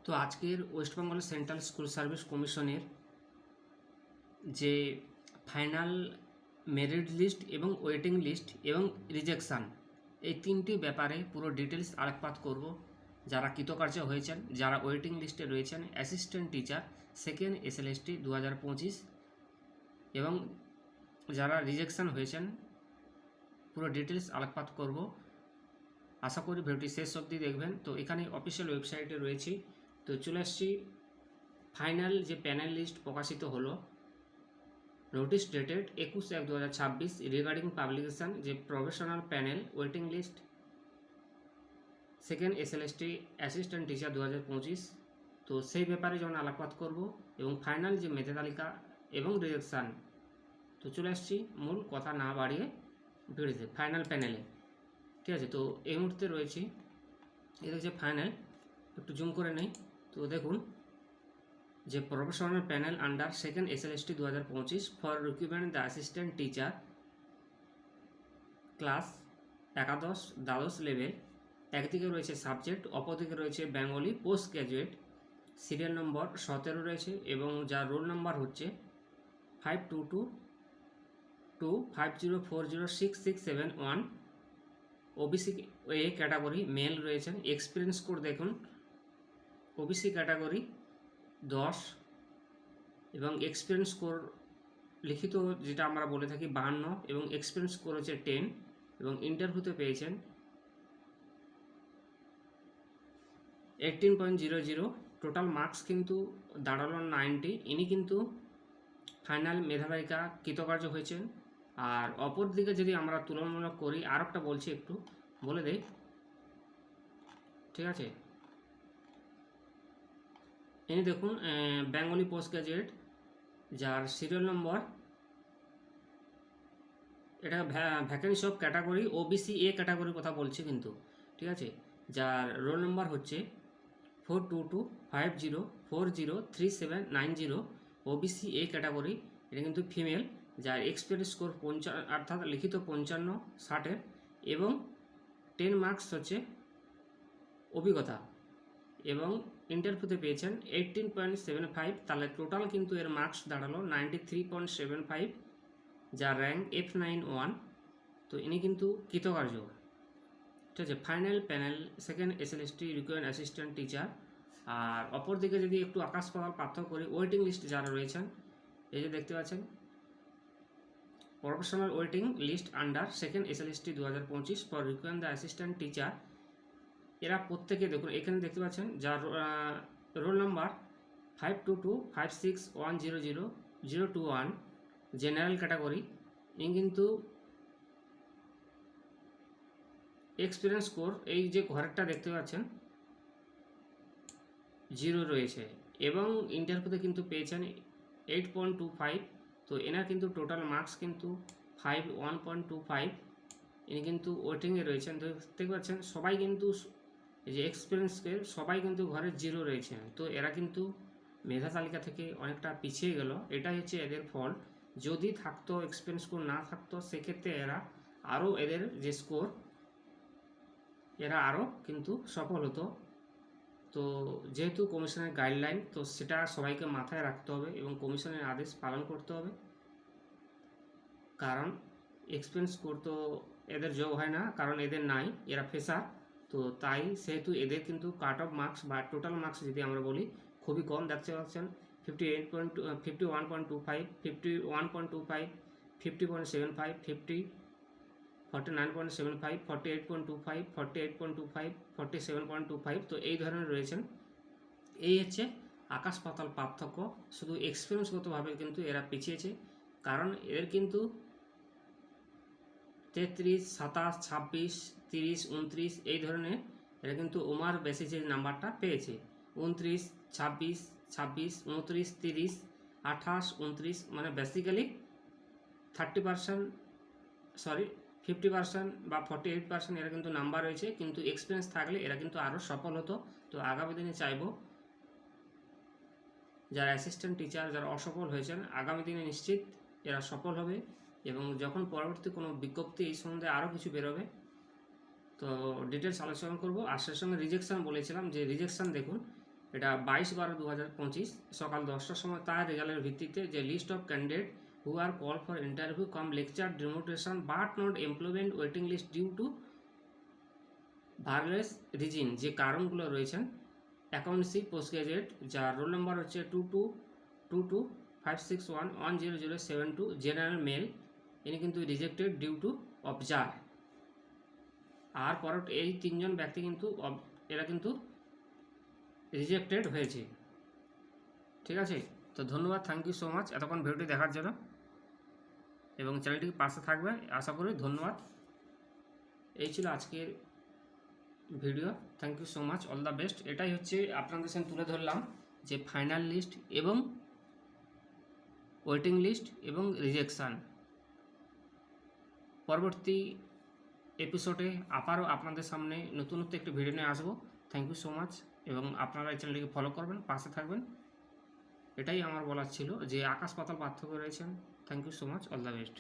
তো আজকের West Bengal central school service কমিশনের যে ফাইনাল মেরিট লিস্ট এবং ওয়েটিং লিস্ট এবং রিজেকশান এই তিনটি ব্যাপারে পুরো ডিটেলস আলোকপাত করব। যারা কৃতকার্য হয়েছেন, যারা ওয়েটিং লিস্টে রয়েছেন অ্যাসিস্ট্যান্ট টিচার সেকেন্ড এসএলএসটি 2025 এবং যারা রিজেকশান হয়েছেন পুরো ডিটেলস আলোকপাত করব। আশা করি ভিডিওটি শেষ অবধি দেখবেন। তো এখানে অফিসিয়াল ওয়েবসাইটে রয়েছি। তো চলে আসছি, ফাইনাল যে প্যানেল লিস্ট প্রকাশিত হলো, নোটিশ ডেটেড 21/1/2026 রিগার্ডিং পাবলিকেশন যে professional panel waiting list second SLST assistant teacher 2025। তো সেই ব্যাপারে যেমন আলোকপাত করব এবং ফাইনাল যে মেধা তালিকা এবং রিজেকশান। তো চলে আসছি মূল কথা না বাড়িয়ে ভিডিওতে ফাইনাল প্যানেলে। ঠিক আছে, তো এই মুহূর্তে রয়েছি, এটা হচ্ছে ফাইনাল। একটু জুম করে নেই। তো দেখুন যে professional panel under second SLST 2025 for recruitment the assistant teacher class একাদশ দ্বাদশ লেভেল। একদিকে রয়েছে সাবজেক্ট, অপরদিকে রয়েছে Bengali post graduate. Serial number 17 রয়েছে এবং যার রোল নাম্বার হচ্ছে 522250406671। ওবিসি এ ক্যাটাগরি মেল রয়েছেন। এক্সপিরিয়েন্স কোড দেখুন, ওবিসি ক্যাটাগরি 10 এবং এক্সপিরিয়েন্স স্কোর লিখিত যেটা আমরা বলে থাকি 52 এবং এক্সপিরিয়েন্স স্কোর হচ্ছে 10 এবং ইন্টারভিউতে পেয়েছেন 18.00। টোটাল মার্কস কিন্তু দাঁড়ালো 90। ইনি কিন্তু ফাইনাল মেধা তালিকা কৃতকার্য হয়েছেন। আর অপর দিকে যদি আমরা তুলনামূলক করি, আর একটা বলছি, একটু বলে দেই, ঠিক আছে। ইনি দেখুন বেঙ্গলি পোস্ট গ্র্যাজুয়েট, যার সিরিয়াল নম্বর, এটা vacancy of category OBC A ক্যাটাগরির কথা বলছি কিন্তু, ঠিক আছে। যার রোল নম্বর হচ্ছে 422504037990। ওবিসি এ ক্যাটাগরি, এটা কিন্তু ফিমেল। যার এক্সপিরিয়েন্স স্কোর 55, অর্থাৎ লিখিত 55/60 এবং 10 মার্কস হচ্ছে অভিজ্ঞতা এবং ইন্টারভিউতে পেয়েছেন 18.75। তাহলে টোটাল কিন্তু এর মার্কস দাঁড়ালো 93.75, যার র্যাঙ্ক F91। তো ইনি কিন্তু কৃতকার্য, ঠিক আছে। Final panel second SLST required assistant teacher. আর অপর দিকে যদি একটু আকাশ পাতাল পার্থক্য করি, ওয়েটিং লিস্টে যারা রয়েছেন, এই যে দেখতে পাচ্ছেন professional waiting list under second SLST 2025 for required the assistant teacher. এরা প্রত্যেকে দেখুন, এখানে দেখতে পাচ্ছেন যার রোল নাম্বার 522561000021 জেনারেল ক্যাটাগরি। ইনি কিন্তু এক্সপিরিয়েন্স স্কোর, এই যে ঘরেরটা দেখতে পাচ্ছেন 0 রয়েছে এবং ইন্টারভিউতে কিন্তু পেয়েছেন 8.25। তো এনার কিন্তু টোটাল মার্কস কিন্তু 51.25। ইনি কিন্তু ওয়েটিংয়ে রয়েছেন। তো দেখতে পাচ্ছেন সবাই কিন্তু এই যে এক্সপিরিয়েন্সকে সবাই কিন্তু ঘরে 0 রয়েছে। তো এরা কিন্তু মেধা তালিকা থেকে অনেকটা পিছিয়ে গেল, এটাই হচ্ছে এদের ফল। যদি থাকতো এক্সপিরিয়েন্স স্কোর না থাকতো, সেক্ষেত্রে এরা আরও এদের যে স্কোর, এরা আরও কিন্তু সফল হতো। তো যেহেতু কমিশনের গাইডলাইন, তো সেটা সবাইকে মাথায় রাখতে হবে এবং কমিশনের আদেশ পালন করতে হবে। কারণ এক্সপিরিয়েন্স স্কোর তো এদের যোগ হয় না, কারণ এদের নাই, এরা ফ্রেশার। তো তাই সেহেতু এদের কিন্তু কাট অফ মার্কস বা টোটাল মার্কস যদি আমরা বলি খুবই কম। দেখতে পাচ্ছেন 51.25, 51.25, 50.75, 49.75, 48.25, 48.25, 47.25। তো এই ধরনের রয়েছেন। এই হচ্ছে আকাশ পাতাল পার্থক্য। শুধু এক্সপিরিয়েন্সগতভাবে কিন্তু এরা পিছিয়েছে, কারণ এদের কিন্তু 33, 27, 26, 30, 29 এই ধরনের এরা কিন্তু ওমার বেসিসের নাম্বারটা পেয়েছে। 29, 26, 26, 29, 30, 28, 29, মানে বেসিক্যালি 30%, সরি 50% বা 48% এরা কিন্তু নাম্বার রয়েছে। কিন্তু এক্সপিরিয়েন্স থাকলে এরা কিন্তু আরও সফল হতো। তো আগামী দিনে চাইব যারা অ্যাসিস্ট্যান্ট টিচার যারা অসফল হয়েছেন, আগামী দিনে নিশ্চিত এরা সফল হবে এবং যখন পরবর্তী কোনো বিজ্ঞপ্তি এই সম্বন্ধে আরও কিছু বেরোবে তো ডিটেলস আলোচনা করব। আর সেই সঙ্গে রিজেকশান বলেছিলাম, যে রিজেকশান দেখুন এটা 22/12/2025 সকাল 10টার সময় তার রেজাল্টের ভিত্তিতে যে list of candidate who are call for interview cum lecture demonstration but not employment waiting list due to various reason, যে কারণগুলো রয়েছেন অ্যাকাউন্টসি পোস্ট গ্রাজুয়েট যার রোল নাম্বার হচ্ছে 222256110072 জেনারেল মেল, ইনি কিন্তু রিজেক্টেড ডিউ টু অবজার। আর পর এই তিনজন ব্যক্তি কিন্তু এরা কিন্তু রিজেক্টেড হয়েছে। ঠিক আছে, তো ধন্যবাদ, থ্যাংক ইউ সো মাচ এতক্ষণ ভিডিওটি দেখার জন্য, এবং চ্যানেলটির পাশে থাকবে আশা করি। ধন্যবাদ, এই ছিল আজকের video. Thank you so much, all the best. এটাই হচ্ছে আপনাদের সামনে তুলে ধরলাম যে ফাইনাল লিস্ট এবং ওয়েটিং লিস্ট এবং রিজেকশান। পরবর্তী এপিসোডে আবারও আপনাদের সামনে নতুনত্ব একটি ভিডিও নিয়ে আসবো। থ্যাংক ইউ সো মাচ, এবং আপনারা এই চ্যানেলটিকে ফলো করবেন, পাশে থাকবেন। এটাই আমার বলার ছিল যে আকাশ পাতাল পার্থক্য রয়েছেন। Thank you so much, all the best.